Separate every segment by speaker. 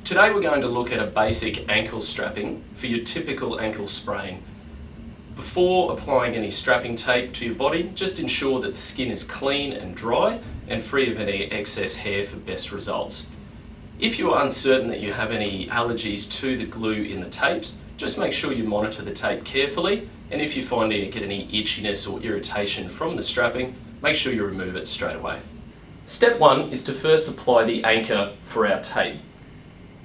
Speaker 1: Today we're going to look at a basic ankle strapping for your typical ankle sprain. Before applying any strapping tape to your body, just ensure that the skin is clean and dry and free of any excess hair for best results. If you are uncertain that you have any allergies to the glue in the tapes, just make sure you monitor the tape carefully, and if you find you get any itchiness or irritation from the strapping, make sure you remove it straight away. Step 1 is to first apply the anchor for our tape.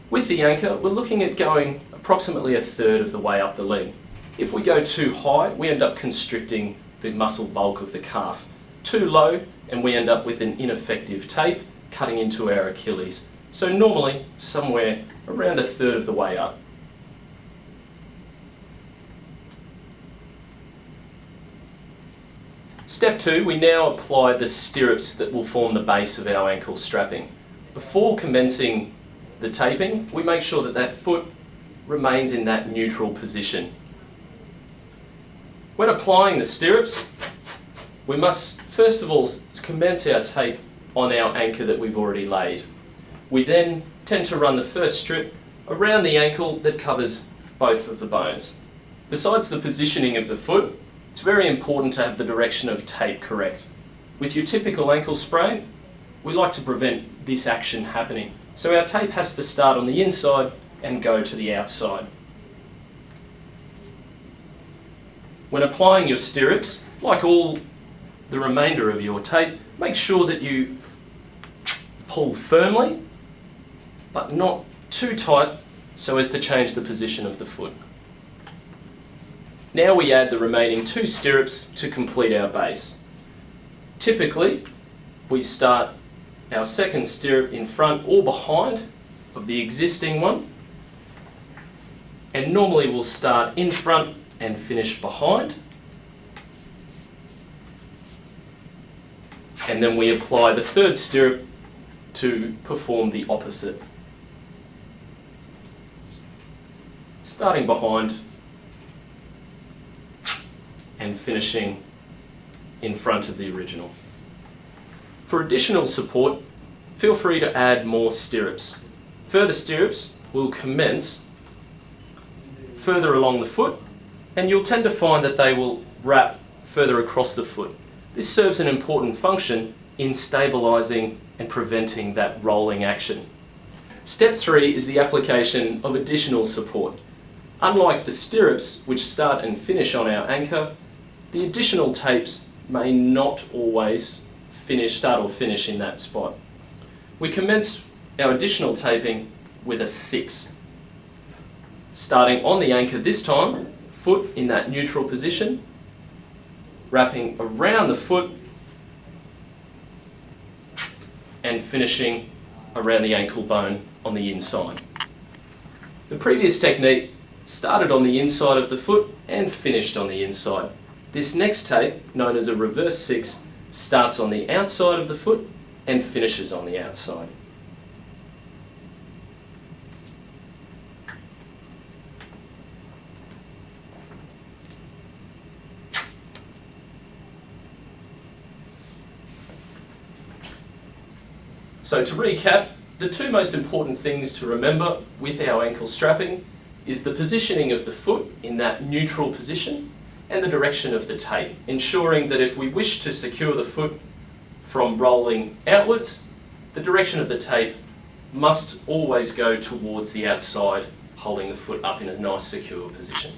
Speaker 1: With the anchor, we're looking at going approximately 1/3 of the way up the leg. If we go too high, we end up constricting the muscle bulk of the calf. Too low, and we end up with an ineffective tape cutting into our Achilles. So normally, somewhere around 1/3 of the way up. Step 2, we now apply the stirrups that will form the base of our ankle strapping. Before commencing the taping, we make sure that that foot remains in that neutral position. When applying the stirrups, we must first of all commence our tape on our anchor that we've already laid. We then tend to run the first strip around the ankle that covers both of the bones. Besides the positioning of the foot, it's very important to have the direction of tape correct. With your typical ankle sprain, we like to prevent this action happening. So our tape has to start on the inside and go to the outside. When applying your stirrups, like all the remainder of your tape, make sure that you pull firmly, but not too tight so as to change the position of the foot. Now we add the remaining 2 stirrups to complete our base. Typically, we start our second stirrup in front or behind of the existing one, and normally we'll start in front and finish behind, and then we apply the 3rd stirrup to perform the opposite. Starting behind and finishing in front of the original. For additional support, feel free to add more stirrups. Further stirrups will commence further along the foot, and you'll tend to find that they will wrap further across the foot. This serves an important function in stabilising and preventing that rolling action. Step 3 is the application of additional support. Unlike the stirrups, which start and finish on our anchor, the additional tapes may not always start or finish in that spot. We commence our additional taping with a 6. Starting on the anchor this time, foot in that neutral position, wrapping around the foot and finishing around the ankle bone on the inside. The previous technique started on the inside of the foot and finished on the inside. This next tape, known as a reverse 6, starts on the outside of the foot and finishes on the outside. So to recap, the 2 most important things to remember with our ankle strapping is the positioning of the foot in that neutral position and the direction of the tape, ensuring that if we wish to secure the foot from rolling outwards, the direction of the tape must always go towards the outside, holding the foot up in a nice secure position.